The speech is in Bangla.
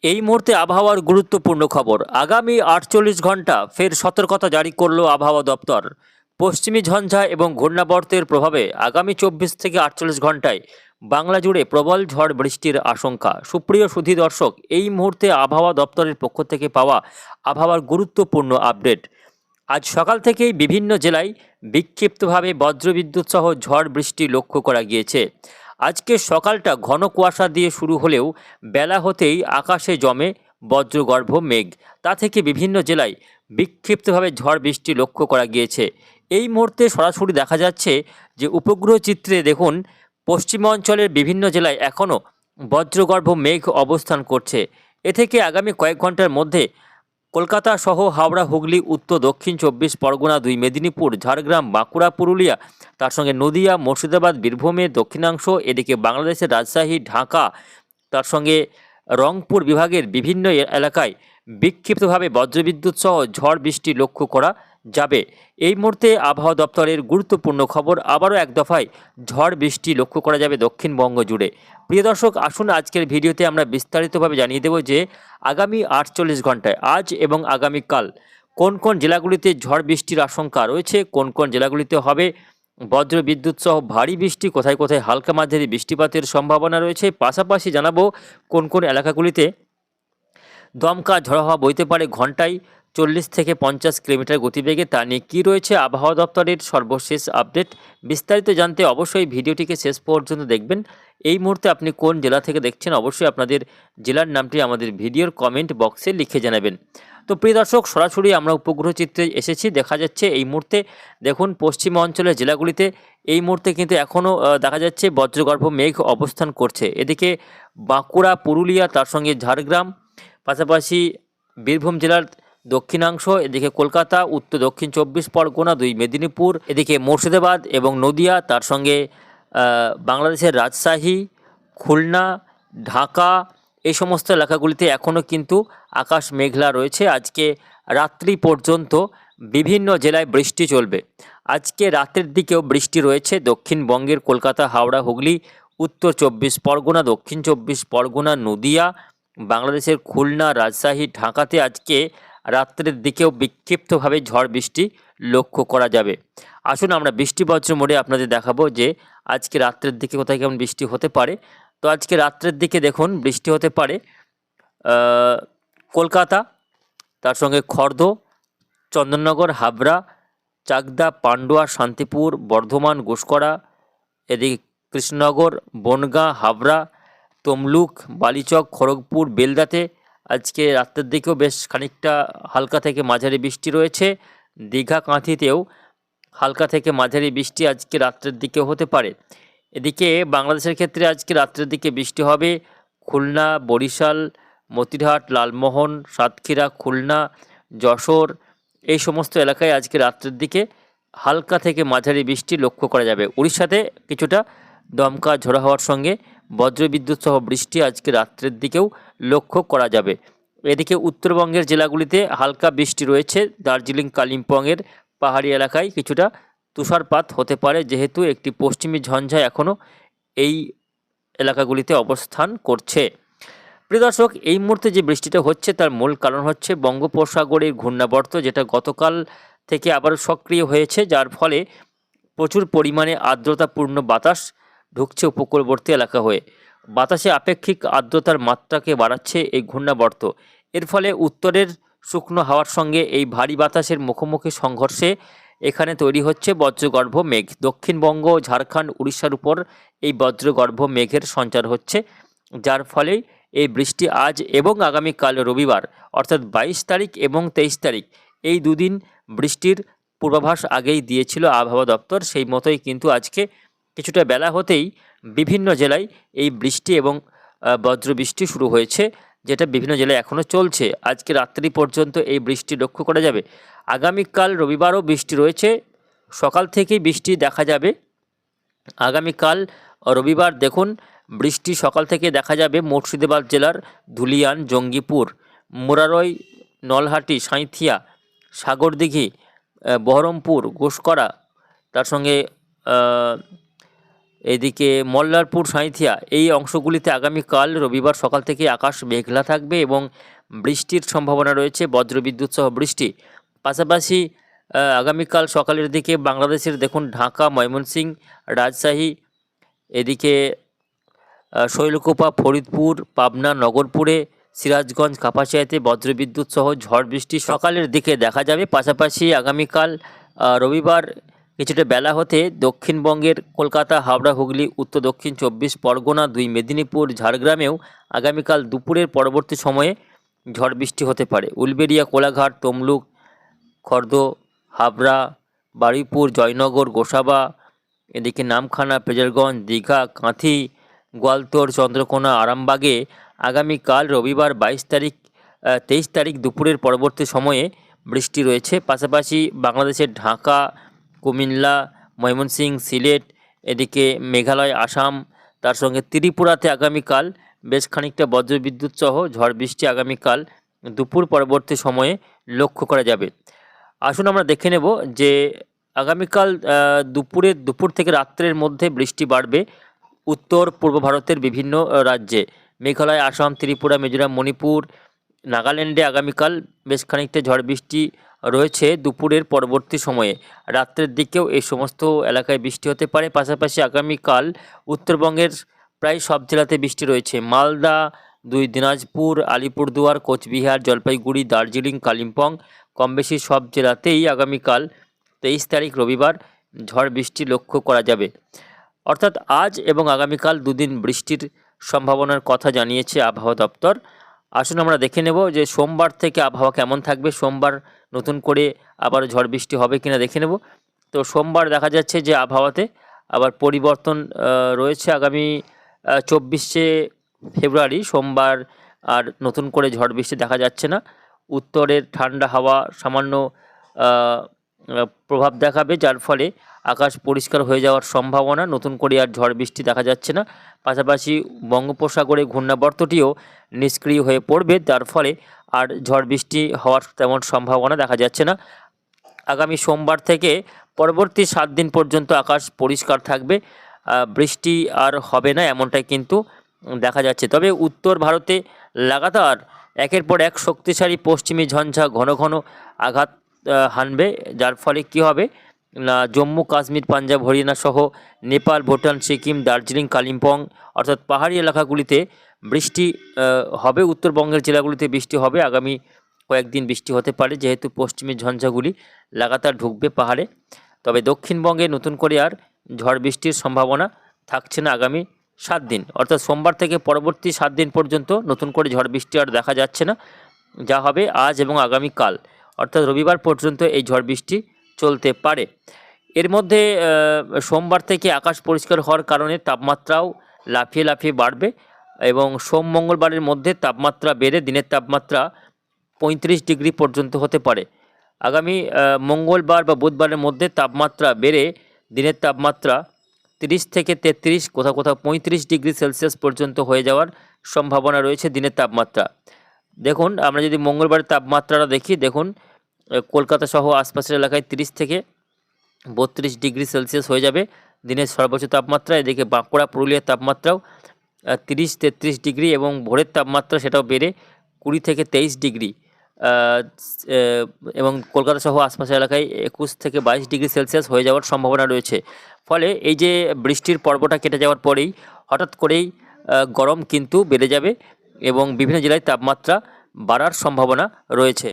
এই মুহূর্তে আবহাওয়ার গুরুত্বপূর্ণ খবর। আগামী 48 ঘন্টা ফের সতর্কতা জারি করল আবহাওয়া দপ্তর। পশ্চিমী ঝঞ্ঝা এবং ঘূর্ণাবর্তের প্রভাবে আগামী 24 থেকে 48 ঘন্টায় বাংলা জুড়ে প্রবল ঝড় বৃষ্টির আশঙ্কা। সুপ্রিয় সুধী দর্শক, এই মুহূর্তে আবহাওয়া দপ্তরের পক্ষ থেকে পাওয়া আবহাওয়ার গুরুত্বপূর্ণ আপডেট। আজ সকাল থেকেই বিভিন্ন জেলায় বিক্ষিপ্তভাবে বজ্রবিদ্যুৎ সহ ঝড় বৃষ্টি লক্ষ্য করা গিয়েছে। আজকে সকালটা ঘন কুয়াশা দিয়ে শুরু হলেও বেলা হতেই আকাশে জমে বজ্রগর্ভ মেঘ। তা থেকে বিভিন্ন জেলায় বিক্ষিপ্তভাবে ঝড় বৃষ্টি লক্ষ্য করা গিয়েছে। এই মুহূর্তে সরাসরি দেখা যাচ্ছে যে উপগ্রহ চিত্রে দেখুন, পশ্চিমাঞ্চলের বিভিন্ন জেলায় এখনও বজ্রগর্ভ মেঘ অবস্থান করছে। এ থেকে আগামী কয়েক ঘন্টার মধ্যে কলকাতা সহ হাওড়া, হুগলি, উত্তর দক্ষিণ 24 পরগনা, 2 মেদিনীপুর, ঝাড়গ্রাম, বাঁকুড়া, পুরুলিয়া, তার সঙ্গে নদিয়া, মুর্শিদাবাদ, বীরভূমের দক্ষিণাংশ, এদিকে বাংলাদেশের রাজশাহী, ঢাকা, তার সঙ্গে রংপুর বিভাগের বিভিন্ন এলাকায় বিক্ষিপ্তভাবে বজ্রবিদ্যুৎ সহ ঝড় বৃষ্টি লক্ষ্য করা যাবে। এই মুহূর্তে আবহাওয়া দপ্তরের গুরুত্বপূর্ণ খবর, আবারও এক দফায় ঝড় বৃষ্টি লক্ষ্য করা যাবে দক্ষিণবঙ্গ জুড়ে। প্রিয় দর্শক, আসুন আজকের ভিডিওতে আমরা বিস্তারিতভাবে জানিয়ে দেব যে আগামী 48 ঘন্টায় আজ এবং আগামীকাল কোন কোন জেলাগুলিতে ঝড় বৃষ্টির আশঙ্কা রয়েছে, কোন কোন জেলাগুলিতে হবে বজ্রবিদ্যুৎ সহ ভারী বৃষ্টি, কোথায় কোথায় হালকা মাঝারি বৃষ্টিপাতের সম্ভাবনা রয়েছে। পাশাপাশি জানাবো কোন কোন এলাকাগুলিতে দমকা ঝড়ো হাওয়া বইতে পারে ঘন্টায় 40 থেকে 50 কিলোমিটার গতিবেগে। তা নিয়ে কী রয়েছে আবহাওয়া দপ্তরের সর্বশেষ আপডেট। বিস্তারিত জানতে অবশ্যই ভিডিওটিকে শেষ পর্যন্ত দেখবেন। এই মুহূর্তে আপনি কোন জেলা থেকে দেখছেন অবশ্যই আপনাদের জেলার নামটি আমাদের ভিডিওর কমেন্ট বক্সে লিখে জানাবেন। তো প্রিয় দর্শক, সরাসরি আমরা উপগ্রহ চিত্রে এসেছি। দেখা যাচ্ছে এই মুহূর্তে দেখুন পশ্চিম অঞ্চলের জেলাগুলিতে এই মুহূর্তে কিন্তু এখনও দেখা যাচ্ছে বজ্রগর্ভ মেঘ অবস্থান করছে। এদিকে বাঁকুড়া, পুরুলিয়া, তার সঙ্গে ঝাড়গ্রাম, পাশাপাশি বীরভূম জেলার দক্ষিণাংশ, এদিকে কলকাতা, উত্তর দক্ষিণ 24 পরগনা, 2 মেদিনীপুর, এদিকে মুর্শিদাবাদ এবং নদিয়া, তার সঙ্গে বাংলাদেশের রাজশাহী, খুলনা, ঢাকা, এই সমস্ত এলাকাগুলিতে এখনও কিন্তু আকাশ মেঘলা রয়েছে। আজকে রাত্রি পর্যন্ত বিভিন্ন জেলায় বৃষ্টি চলবে। আজকে রাতের দিকেও বৃষ্টি রয়েছে দক্ষিণবঙ্গের কলকাতা, হাওড়া, হুগলি, উত্তর 24 পরগনা, দক্ষিণ 24 পরগনা, নদিয়া, বাংলাদেশের খুলনা, রাজশাহী, ঢাকাতে আজকে রাত্রের দিকেও বিক্ষিপ্তভাবে ঝড় বৃষ্টি লক্ষ্য করা যাবে। আসুন আমরা বৃষ্টি বজ্র মোড়ে আপনাদের দেখাবো যে আজকে রাত্রের দিকে কোথায় কেমন বৃষ্টি হতে পারে। তো আজকে রাত্রের দিকে দেখুন বৃষ্টি হতে পারে কলকাতা, তার সঙ্গে খর্দ, চন্দননগর, হাবড়া, চাকদা, পান্ডুয়া, শান্তিপুর, বর্ধমান, ঘুষকরা, এদিকে কৃষ্ণনগর, বনগাঁ, হাবড়া, তমলুক, বালিচক, খড়গপুর, বেলদাতে আজকে রাতের দিকেও বেশ খানিকটা হালকা থেকে মাঝারি বৃষ্টি রয়েছে। দীঘা, কাঁথিতেও হালকা থেকে মাঝারি বৃষ্টি আজকে রাত্রের দিকেও হতে পারে। এদিকে বাংলাদেশের ক্ষেত্রে আজকে রাত্রের দিকে বৃষ্টি হবে খুলনা, বরিশাল, মতিরহাট, লালমোহন, সাতক্ষীরা, খুলনা, যশোর, এই সমস্ত এলাকায় আজকে রাত্রের দিকে হালকা থেকে মাঝারি বৃষ্টি লক্ষ্য করা যাবে। উড়িষ্যাতে কিছুটা দমকা ঝোড়ো হাওয়ার সঙ্গে বজ্রবিদ্যুৎ সহ বৃষ্টি আজকে রাত্রের দিকেও লক্ষ্য করা যাবে। এদিকে উত্তরবঙ্গের জেলাগুলিতে হালকা বৃষ্টি রয়েছে। দার্জিলিং, কালিম্পংয়ের পাহাড়ি এলাকায় কিছুটা তুষারপাত হতে পারে, যেহেতু একটি পশ্চিমী ঝঞ্ঝা এখনও এই এলাকাগুলিতে অবস্থান করছে। প্রিয় দর্শক, এই মুহূর্তে যে বৃষ্টিটা হচ্ছে তার মূল কারণ হচ্ছে বঙ্গোপসাগরের ঘূর্ণাবর্ত, যেটা গতকাল থেকে আবারও সক্রিয় হয়েছে, যার ফলে প্রচুর পরিমাণে আর্দ্রতাপূর্ণ বাতাস ঢুকছে উপকূলবর্তী এলাকা হয়ে। বাতাসে আপেক্ষিক আর্দ্রতার মাত্রাকে বাড়াচ্ছে এই ঘূর্ণাবর্ত। এর ফলে উত্তরের শুকনো হাওয়ার সঙ্গে এই ভারী বাতাসের মুখোমুখি সংঘর্ষে এখানে তৈরি হচ্ছে বজ্রগর্ভ মেঘ। দক্ষিণবঙ্গ, ঝাড়খণ্ড, উড়িষ্যার উপর এই বজ্রগর্ভ মেঘের সঞ্চার হচ্ছে, যার ফলে এই বৃষ্টি আজ এবং আগামীকাল রবিবার অর্থাৎ 22 তারিখ এবং 23 তারিখ এই দুদিন বৃষ্টির পূর্বাভাস আগেই দিয়েছিল আবহাওয়া দপ্তর। সেই মতোই কিন্তু আজকে কিছুটা বেলা হতেই বিভিন্ন জেলায় এই বৃষ্টি এবং বজ্রবৃষ্টি শুরু হয়েছে, যেটা বিভিন্ন জেলায় এখনও চলছে। আজকে রাত্রি পর্যন্ত এই বৃষ্টি লক্ষ্য করা যাবে। আগামীকাল রবিবারও বৃষ্টি রয়েছে, সকাল থেকেই বৃষ্টি দেখা যাবে। আগামীকাল রবিবার দেখুন বৃষ্টি সকাল থেকে দেখা যাবে মুর্শিদাবাদ জেলার ধুলিয়ান, জঙ্গিপুর, মুরারই, নলহাটি, সাঁইথিয়া, সাগরদিঘি, বহরমপুর, ঘুষকরা, তার সঙ্গে এদিকে মল্লারপুর সাঁইথিয়া এই অংশগুলিতে আগামীকাল রবিবার সকাল থেকে আকাশ মেঘলা থাকবে এবং বৃষ্টির সম্ভাবনা রয়েছে, বজ্রবিদ্যুৎ সহ বৃষ্টি। পাশাপাশি আগামীকাল সকালের দিকে বাংলাদেশের দেখুন ঢাকা, ময়মনসিংহ, রাজশাহী, এদিকে শৈলকুপা, ফরিদপুর, পাবনা, নগরপুরে, সিরাজগঞ্জ, কাপাসিয়াতে বজ্রবিদ্যুৎ সহ ঝড় বৃষ্টি সকালের দিকে দেখা যাবে। পাশাপাশি আগামীকাল রবিবার কিছুটা বেলা হতে দক্ষিণবঙ্গের কলকাতা, হাওড়া, হুগলি, উত্তর দক্ষিণ 24 পরগনা, 2 মেদিনীপুর, ঝাড়গ্রামেও আগামীকাল দুপুরের পরবর্তী সময়ে ঝড় বৃষ্টি হতে পারে। উলবেড়িয়া, কোলাঘাট, তমলুক, খর্দ, হাবড়া, বারুইপুর, জয়নগর, গোসাবা, এদিকে নামখানা, ফ্রেজারগঞ্জ, দীঘা, কাঁথি, গোয়ালতোড়, চন্দ্রকোনা, আরামবাগে আগামীকাল রবিবার 23 তারিখ দুপুরের পরবর্তী সময়ে বৃষ্টি রয়েছে। পাশাপাশি বাংলাদেশের ঢাকা, কুমিল্লা, ময়মনসিংহ, সিলেট, এদিকে মেঘালয়, আসাম, তার সঙ্গে ত্রিপুরাতে আগামীকাল বেশ খানিকটা বজ্রবিদ্যুৎ সহ ঝড় বৃষ্টি আগামীকাল দুপুর পরবর্তী সময়ে লক্ষ্য করা যাবে। আসুন আমরা দেখে নেব যে আগামীকাল দুপুর থেকে রাত্রের মধ্যে বৃষ্টি বাড়বে উত্তর পূর্ব ভারতের বিভিন্ন রাজ্যে। মেঘালয়, আসাম, ত্রিপুরা, মিজোরাম, মণিপুর, নাগাল্যান্ডে আগামীকাল বেশ খানিকটা ঝড় বৃষ্টি রয়েছে দুপুরের পরবর্তী সময়ে। রাত্রের দিকেও এই সমস্ত এলাকায় বৃষ্টি হতে পারে। পাশাপাশি আগামীকাল উত্তরবঙ্গের প্রায় সব জেলাতে বৃষ্টি রয়েছে। মালদা, 2 দিনাজপুর, আলিপুরদুয়ার, কোচবিহার, জলপাইগুড়ি, দার্জিলিং, কালিম্পং কম বেশি সব জেলাতেই আগামীকাল 23 তারিখ রবিবার ঝড় বৃষ্টি লক্ষ্য করা যাবে। অর্থাৎ আজ এবং আগামীকাল দুদিন বৃষ্টির সম্ভাবনার কথা জানিয়েছে আবহাওয়া দপ্তর। আসুন আমরা দেখে নেব যে সোমবার থেকে আবহাওয়া কেমন থাকবে, সোমবার নতুন করে আবার ঝড় বৃষ্টি হবে কিনা দেখে নেব। তো সোমবার দেখা যাচ্ছে যে আবহাওয়াতে আবার পরিবর্তন রয়েছে। আগামী 24শে ফেব্রুয়ারি সোমবার আর নতুন করে ঝড় বৃষ্টি দেখা যাচ্ছে না। উত্তরের ঠান্ডা হাওয়া সামান্য প্রভাব দেখাবে, যার ফলে আকাশ পরিষ্কার হয়ে যাওয়ার সম্ভাবনা, নতুন করে আর ঝড় বৃষ্টি দেখা যাচ্ছে না। পাশাপাশি বঙ্গোপসাগরে ঘূর্ণাবর্তটিও নিষ্ক্রিয় হয়ে পড়বে, যার ফলে আর ঝড় বৃষ্টি হওয়ার তেমন সম্ভাবনা দেখা যাচ্ছে না। আগামী সোমবার থেকে পরবর্তী 7 দিন পর্যন্ত আকাশ পরিষ্কার থাকবে, বৃষ্টি আর হবে না এমনটাই কিন্তু দেখা যাচ্ছে। তবে উত্তর ভারতে লাগাতার একের পর এক শক্তিশালী পশ্চিমী ঝঞ্ঝা ঘন ঘন আঘাত হানবে, যার ফলে কি হবে না জম্মু, কাশ্মীর, পাঞ্জাব, হরিয়ানা সহ নেপাল, ভুটান, সিকিম, দার্জিলিং, কালিম্পং অর্থাৎ পাহাড়ি এলাকাগুলিতে বৃষ্টি হবে। উত্তরবঙ্গের জেলাগুলিতে বৃষ্টি হবে, আগামী কয়েকদিন বৃষ্টি হতে পারে যেহেতু পশ্চিমী ঝঞ্ঝাগুলি লাগাতার ঢুকবে পাহাড়ে। তবে দক্ষিণবঙ্গে নতুন করে আর ঝড় বৃষ্টির সম্ভাবনা থাকছে না আগামী 7 দিন, অর্থাৎ সোমবার থেকে পরবর্তী 7 দিন পর্যন্ত নতুন করে ঝড় বৃষ্টি আর দেখা যাচ্ছে না। যা হবে আজ এবং আগামীকাল অর্থাৎ রবিবার পর্যন্ত এই ঝড় বৃষ্টি চলতে পারে। এর মধ্যে সোমবার থেকে আকাশ পরিষ্কার হওয়ার কারণে তাপমাত্রাও লাফিয়ে লাফিয়ে বাড়বে এবং সোম মঙ্গলবারের মধ্যে তাপমাত্রা বেড়ে দিনের তাপমাত্রা 35 ডিগ্রি পর্যন্ত হতে পারে। আগামী মঙ্গলবার বা বুধবারের মধ্যে তাপমাত্রা বেড়ে দিনের তাপমাত্রা 30 থেকে 33, কোথাও কোথাও 35 ডিগ্রি সেলসিয়াস পর্যন্ত হয়ে যাওয়ার সম্ভাবনা রয়েছে দিনের তাপমাত্রা। দেখুন আমরা যদি মঙ্গলবারের তাপমাত্রাটা দেখি, দেখুন কলকাতা সহ আশপাশের এলাকায় 30 থেকে 32 ডিগ্রি সেলসিয়াস হয়ে যাবে দিনের সর্বোচ্চ তাপমাত্রা। এদিকে বাঁকুড়া, পুরুলিয়ার তাপমাত্রাও 30-33 ডিগ্রি এবং ভোরের তাপমাত্রা সেটাও বেড়ে 20 থেকে 23 ডিগ্রি এবং কলকাতা সহ আশপাশের এলাকায় 21 থেকে 22 ডিগ্রি সেলসিয়াস হয়ে যাওয়ার সম্ভাবনা রয়েছে। ফলে এই যে বৃষ্টির পর্বটা কেটে যাওয়ার পরেই হঠাৎ করেই গরম কিন্তু বেড়ে যাবে এবং বিভিন্ন জেলায় তাপমাত্রা বাড়ার সম্ভাবনা রয়েছে।